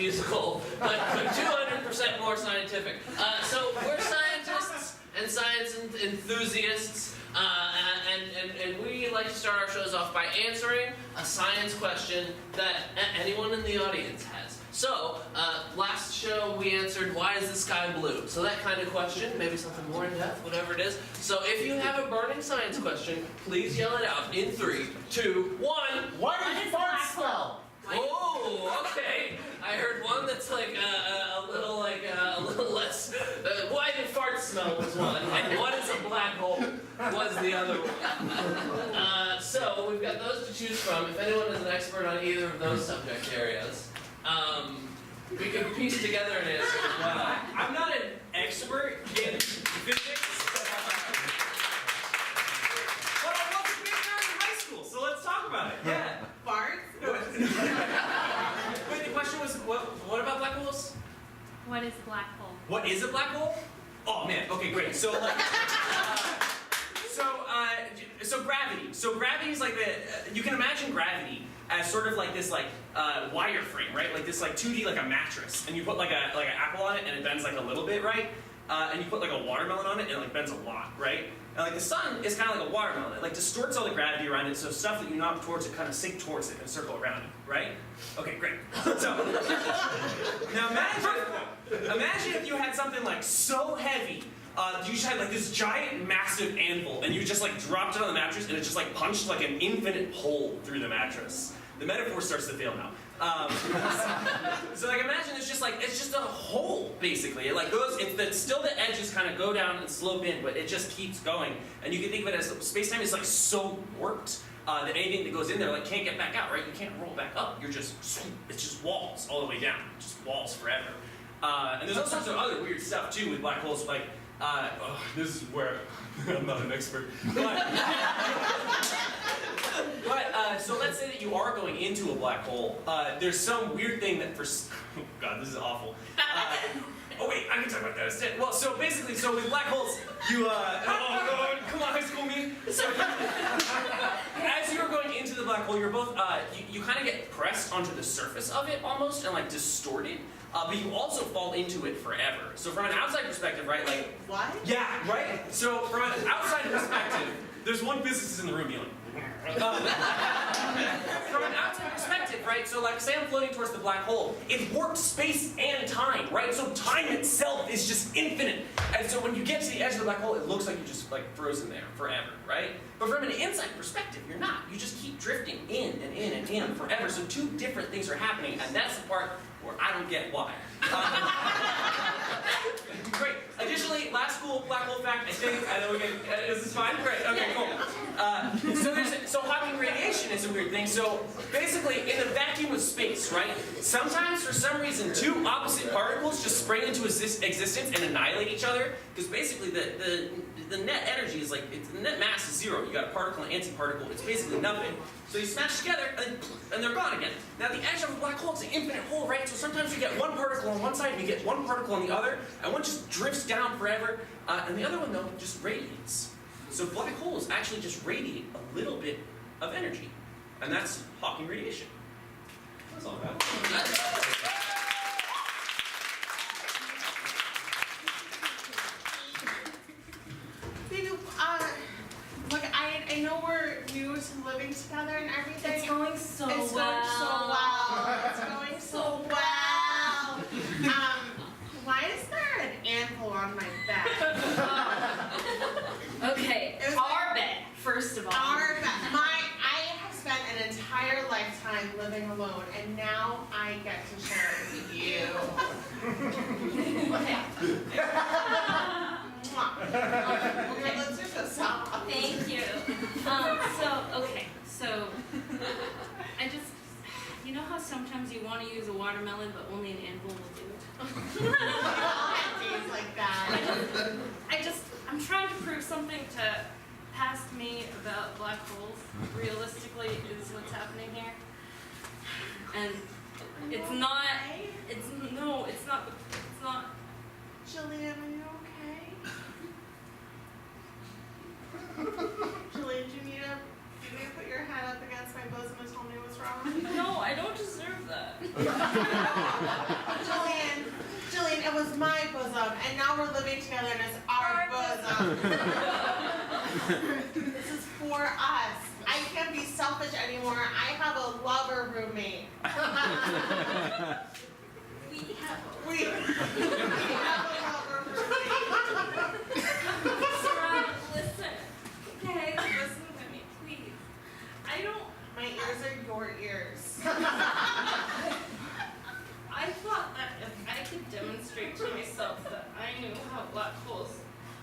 musical, but 200% more scientific. So we're scientists and science enthusiasts, and we like to start our shows off by answering a science question that anyone in the audience has. So, last show we answered, why is the sky blue? So that kind of question, maybe something more in depth, whatever it is. So if you have a burning science question, please yell it out in 3, 2, 1. Why does fart smell? Oh, okay. I heard one that's like a little less. Why did fart smell was one, and what is a black hole was the other one. So we've got those to choose from. If anyone is an expert on either of those subject areas, we can piece together an answer as well. I'm not an expert in physics, but I was a big nerd in high school, so let's talk about it. Yeah. Farts? Wait, the question was, what about black holes? What is a black hole? What is a black hole? Oh man, okay, great. So like, so gravity. So gravity is like you can imagine gravity as sort of like this wireframe, right? Like this 2D like a mattress, and you put like an apple on it, and it bends like a little bit, right? And you put like a watermelon on it, and it like bends a lot, right? And like the sun is kind of like a watermelon. It like distorts all the gravity around it, so stuff that you knock towards it kind of sink towards it and circle around it, right? Okay, great. So now imagine if you had something like so heavy. You just had like this giant, massive anvil, and you just like dropped it on the mattress, and it just like punched like an infinite hole through the mattress. The metaphor starts to fail now. So like imagine it's just a hole basically. It like goes. Still the edges kind of go down and slope in, but it just keeps going. And you can think of it as space-time is like so warped that anything that goes in there like can't get back out, right? You can't roll back up. It's just walls all the way down, just walls forever. And there's all sorts of other weird stuff too with black holes, like. This is where I'm not an expert. But so let's say that you are going into a black hole. There's some weird thing that oh God, this is awful. Oh wait, I can talk about that instead. Well, so basically, with black holes, you oh, come on, high school me. So as you're going into the black hole, you're both you kind of get pressed onto the surface of it almost and like distorted. But you also fall into it forever. So from an outside perspective, right, like... What? Yeah, right? So from an outside perspective, there's one physicist in the room yelling. From an outside perspective, right, so like say I'm floating towards the black hole, it warps space and time, right? So time itself is just infinite. And so when you get to the edge of the black hole, it looks like you're just like frozen there forever, right? But from an inside perspective, you're not. You just keep drifting in and in and in forever. So two different things are happening, and that's the part where I don't get why. Great. Additionally, last cool black hole fact, I know we can, is this fine? Great, okay, cool. So Hawking radiation is a weird thing. So basically, in the vacuum of space, right, sometimes for some reason, two opposite particles just spring into existence and annihilate each other, because basically the net energy is like, the net mass is zero. You got a particle and antiparticle, it's basically nothing. So you smash together, and they're gone again. Now the edge of a black hole is an infinite hole, right? So sometimes you get one particle on one side, and you get one particle on the other, and one just drifts down forever, and the other one, though, just radiates. So black holes actually just radiate a little bit of energy, and that's Hawking radiation. That's all about it. Look, I know we're new to living together and everything. It's going so well. It's going so well. It's going so well. Why is there an anvil on my bed? Okay, our bed, first of all. Our bed. I have spent an entire lifetime living alone, and now I get to share it with you. Okay, let's just stop. Thank you. So I just, you know how sometimes you want to use a watermelon, but only an anvil will do it? Days like that. I'm trying to prove something to past me about black holes. Realistically, is what's happening here. And it's not, it's not. Jillian, are you okay? Jillian, do you need to put your head up against my bosom and tell me what's wrong? No, I don't deserve that. bosom, and now we're living together and it's our bosom. This is for us. I can't be selfish anymore. I have a lover roommate. We have We have a lover roommate. Sarah, listen. Okay, listen to me, please. I don't. My ears are your ears. I thought that if I could demonstrate to myself that I knew how black holes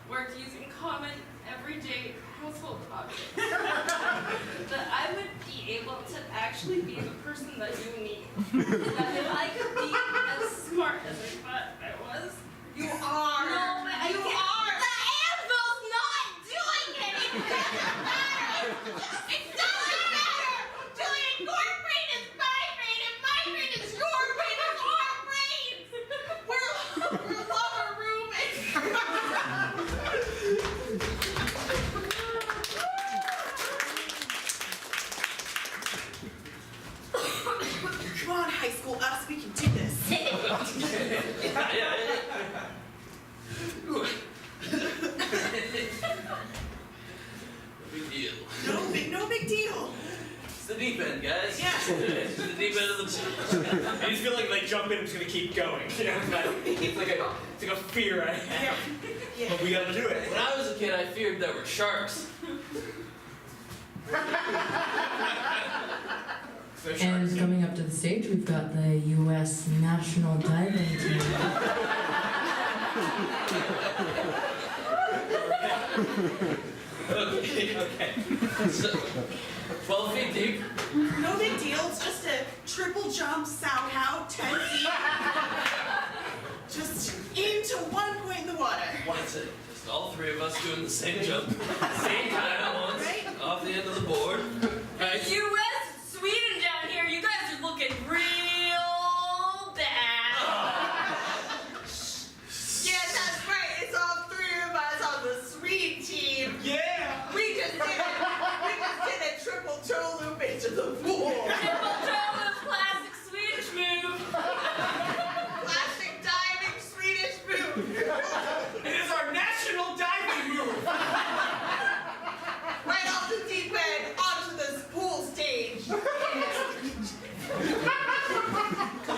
worked using common, everyday household objects, that I would be able to actually be the person that you need. That if I could be as smart as I thought I was. You are. No, but I You can't. are. The anvil's not doing anything! It doesn't matter! Julian, your brain is my brain, and my brain is your brain, and our brains! We're lover roommates. Come on, high school us, we can do this. Big deal. No big deal. It's the deep end, guys. Yeah. It's the deep end of the pool. I just feel like if they jump in, it's gonna keep going. You know, it's like a fear I have. Yeah. But we gotta do it. When I was a kid, I feared there were sharks. There's And sharks. coming up to the stage, we've got the U.S. national diving team. Okay. So, 12 feet deep. No big deal, it's just a triple jump somehow, 10 feet. Just into one point in the water. What's it? Just all three of us doing the same jump, same time at once, Right? off the end of the board. Right? U.S. Sweden down here, you guys are looking real bad. Yeah, that's right. It's all three of us on the sweet team. Yeah! We just did a triple toe loop into the pool. Triple toe with classic Swedish move. Plastic diving Swedish move. It is our national diving move! Right off the deep end onto the pool stage.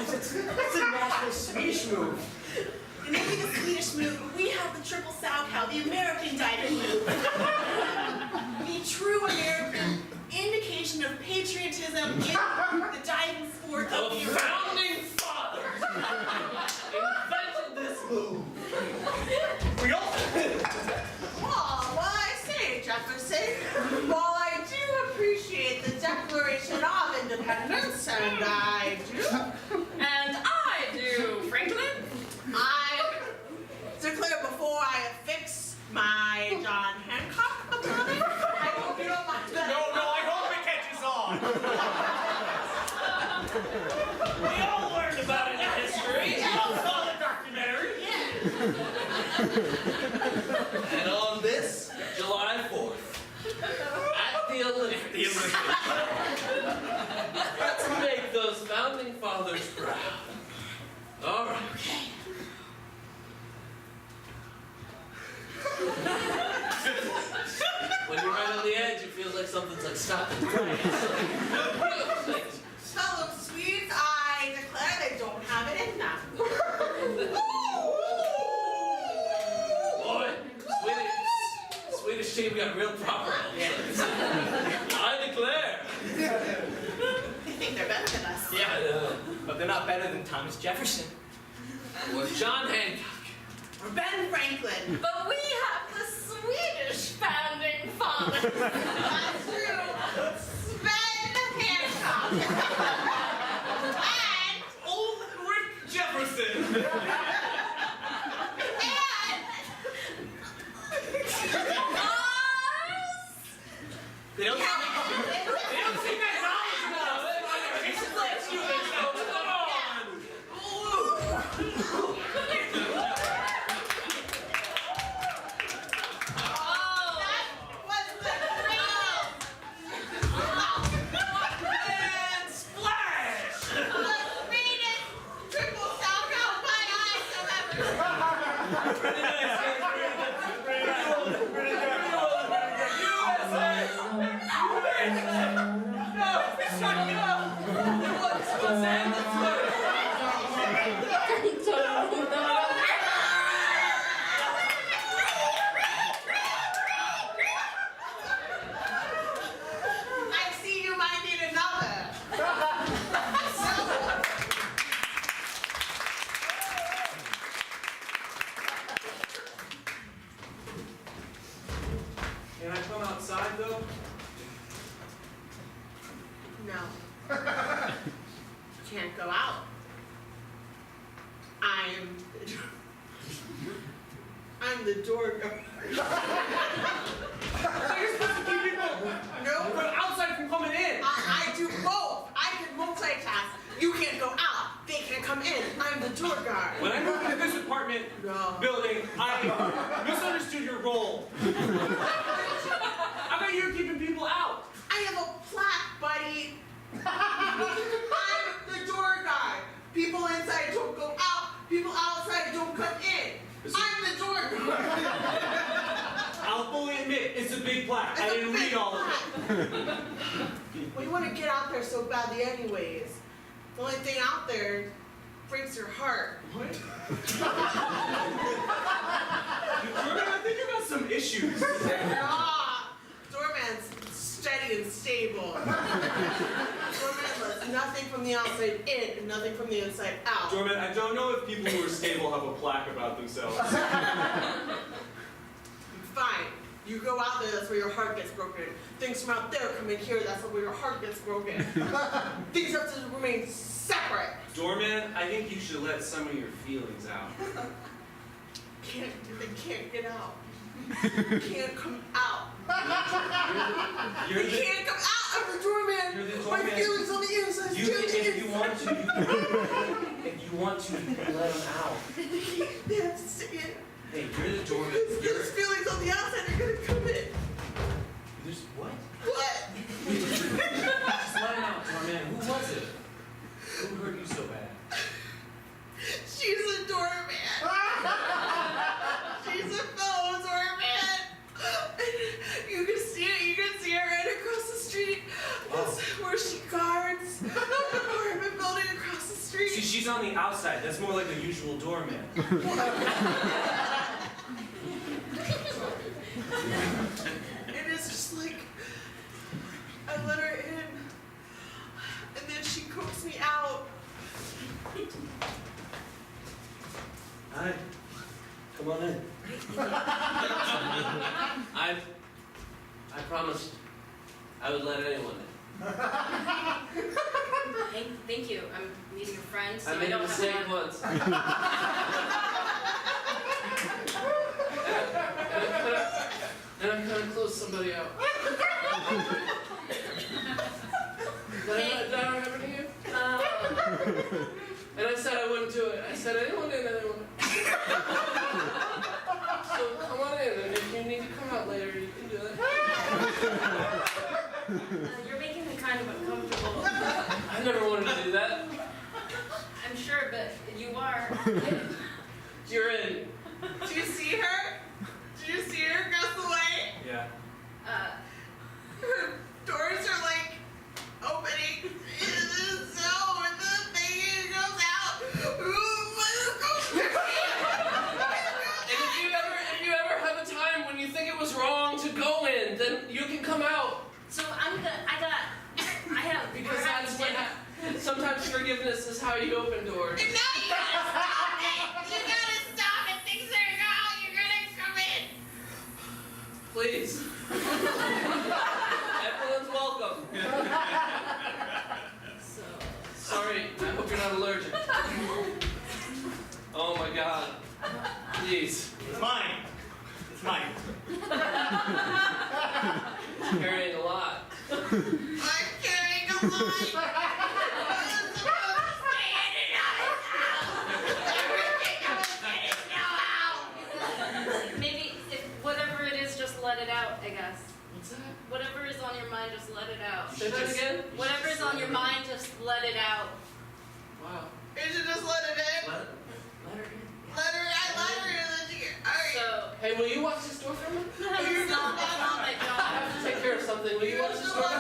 It's a national Swedish move. And maybe the Swedish move, but we have the triple sow-cow, the American diving move. The true American indication of patriotism in the diving sport The of the founding fathers invented this move. We all. Oh, well, I say, Jefferson, while I do appreciate the Declaration of Independence, and I do, And I do, Franklin. I declare before I affix my John Hancock upon it, I hope you don't mind that. No, I hope it catches on. We all learned about it in history. I saw the documentary. And on this July 4th, at the Olympics, let's make those founding fathers proud. All right. When you're right on the edge, it feels like something's like stopping. Fellow Swedes, I declare they don't have it in them. Boy, Swedish team got real proper. I declare. They think they're better than us. Yeah. But they're not better than Thomas Jefferson. Or John Hancock. Or Ben Franklin. But we have the Swedish founding fathers. That's true. Sven Hancock. And Old Rick Jefferson. They don't seem that knowledgeable. It's just like students. Come on. though? No. Can't go out. I'm the door guard. So you're supposed to keep people No, from outside from coming in. I do both. I can multitask. You can't go out. They can't come in. I'm the door guard. When I moved into this apartment No. building, I misunderstood your role. I thought you were keeping people out. I have a plaque, buddy. I'm the door guard. People inside don't go out. People outside don't come in. I'm the door guard. I'll fully admit, it's a big plaque. It's I a didn't big read all of it. plaque. Well, you want to get out there so badly anyways. The only thing out there breaks your heart. What? Jordan, I think you got some issues. Ah, Doorman's steady and stable. Doorman lets nothing from the outside in and nothing from the inside out. Jordan, I don't know if people who are stable have a plaque about themselves. Fine. You go out there, that's where your heart gets broken. Things from out there come in here, that's where your heart gets broken. Things have to remain separate. Doorman, I think you should let some of your feelings out. They can't get out. Can't come out. You're They the, can't come out. I'm the doorman. You're the My doorman. feelings on the inside. if you want to, you can let them out. They have to stay in. Hey, you're the doorman. There's feelings on the outside. They're gonna come in. There's what? What? Just let him out, doorman. Who was it? Who hurt you so bad? She's a doorman. She's a fellow doorman. You can see it. You can see her right across the street. That's where she guards the apartment building across the street. See, she's on the outside. That's more like a usual doorman. And it's just like, I let her in, and then she coaxed me out. Hi. Come on in. I promised I would let anyone in. Thank you. I'm meeting a friend, so I I made a don't have mistake a once. And I kind of closed somebody out. Did that happen to you? And I said I wouldn't do it. I said anyone in, anyone. So come on in, and if you need to come out later, you can do that. You're making me kind of uncomfortable. I never wanted to do that. I'm sure, but you are. You're in. Do you see her? Do you see her across the way? Yeah. Her doors are like opening into the cell and the thing goes out. And if you ever have a time when you think it was wrong to go in, then you can come out. So I have. Because that's what happens. Sometimes forgiveness is how you open doors. And now you gotta stop it! You gotta stop it! Things are wrong! You're gonna come in! Please. Everyone's welcome. So. Sorry, I hope you're not allergic. Oh my god. Jeez. It's mine. It's mine. Carrying a lot. I'm carrying a line! I'm supposed to stay in and out of house! Everything I was getting now out! Maybe if whatever it is, just let it out, I guess. What's that? Whatever is on your mind, just let it out. Say that again? Whatever is on your mind, just let it out. Wow. You should just let it in. Let her in. Let her in, and then she get. Alright. So, Hey, will you watch this door for me? it's not my I job. have to take care of something. Will you watch this door for me?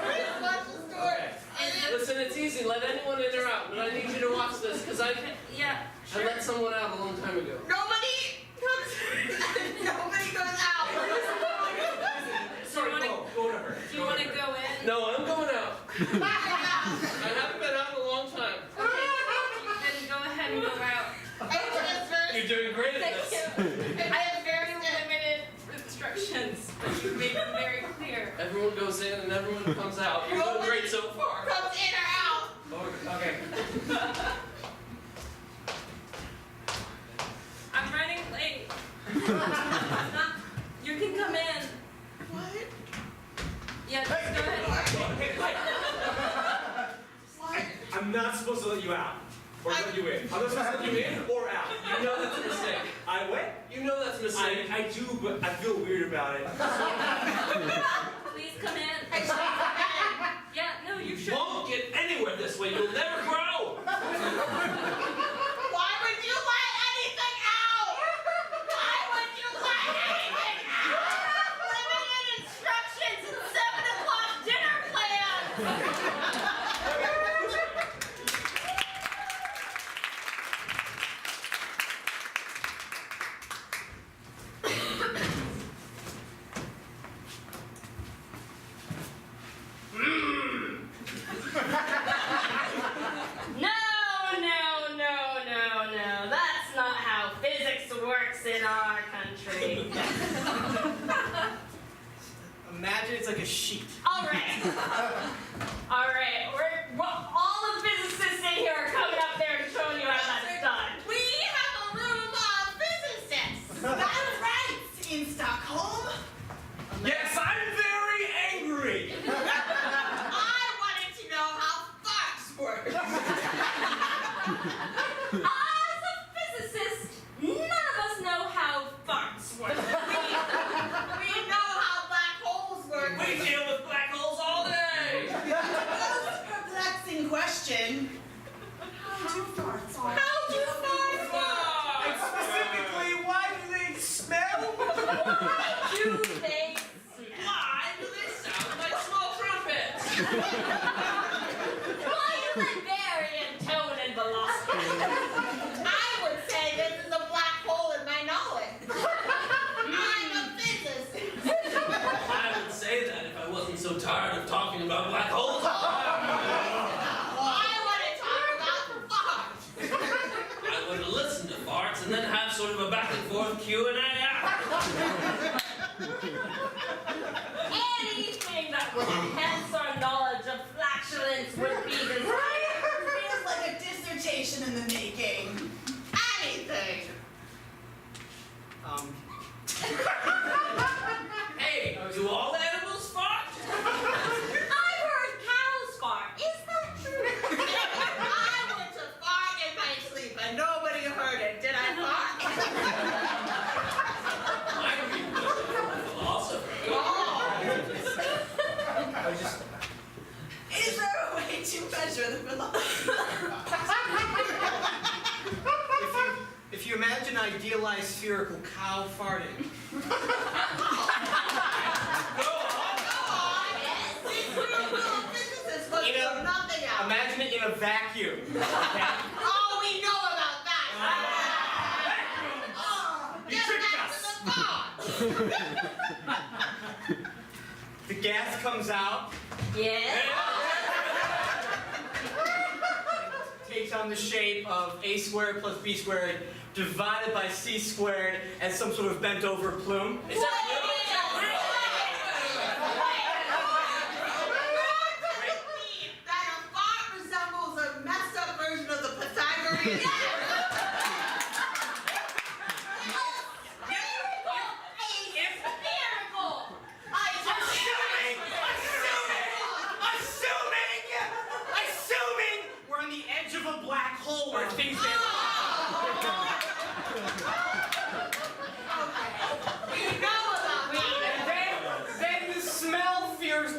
Please watch this door. And Listen, it's easy. Let anyone in or out, but I need you to watch this because I yeah, I sure. let someone out a long time ago. Nobody comes. Nobody goes out. Sorry, go to her. Do you want to go in? No, I'm going out. I haven't been out in a long time. Okay, then go ahead and go out. You're doing great at Thank this. you. I have very limited instructions, but you made them very when it comes out. You're doing great so far. Comes in or out. Okay. I'm running late. You can come in. What? Yeah, just go ahead. Hey, I'm not supposed to let you out. Or let you in. I'm not supposed to let you in or out. You know that's a mistake. I what? You know that's a mistake. I do, but I feel weird about it. Please come in. Yeah, no, you You should. won't get anywhere this way. You'll never grow. Why would you let anything out? Why would you let anything out? Limited instructions and 7 o'clock dinner plans. No. That's not how physics works in our country. Imagine it's like a sheet. All right. All the physicists in here are coming up there and showing you how that's done. We have a room of physicists. That's right, in Stockholm. Yes, I'm very angry. I wanted to know how farts work. As a physicist, none of us know how farts work. We know how black holes work. We deal with black holes all day. Most perplexing question. How do farts work? How do farts work? And specifically, why do they smell? Do they? Why do they sound like small trumpets? Why do they vary in tone and velocity? I would say this is a black hole in my knowledge. I'm a physicist. I would say that if I wasn't so tired of talking about black holes. I want to talk about farts. I would listen to farts and then have sort of a back and forth Q&A after. Anything that would enhance our knowledge of flatulence would be desired. Feels like a dissertation in the making. Anything. Hey, do all animals fart? I've heard cows fart. Is that true? I went to fart in my sleep and nobody heard it. Did I fart? Might be a philosopher. Is there a way to measure the velocity? If you imagine an idealized spherical cow farting. These little physicists must know nothing else. Imagine it in a vacuum. Okay? Oh, we know about that. You Get tricked back us. to the fart. The gas comes out, Yes. takes on the shape of a squared plus b squared divided by c squared as some sort of bent over plume. Is that That a fart resembles a messed up version of the Pythagorean. Assuming we're on the edge of a black hole where things get then the smell feels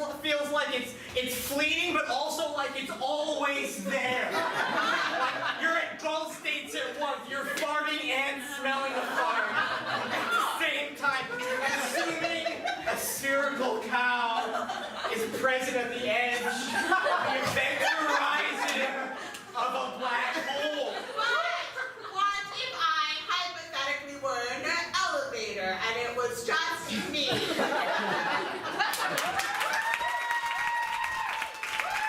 like it's fleeting, but also like it's always there. Like you're at both states at once. You're farting and smelling a fart at the same time. Assuming a spherical cow is present at the edge, the event horizon of a black hole. What if I hypothetically were in an elevator and it was just me?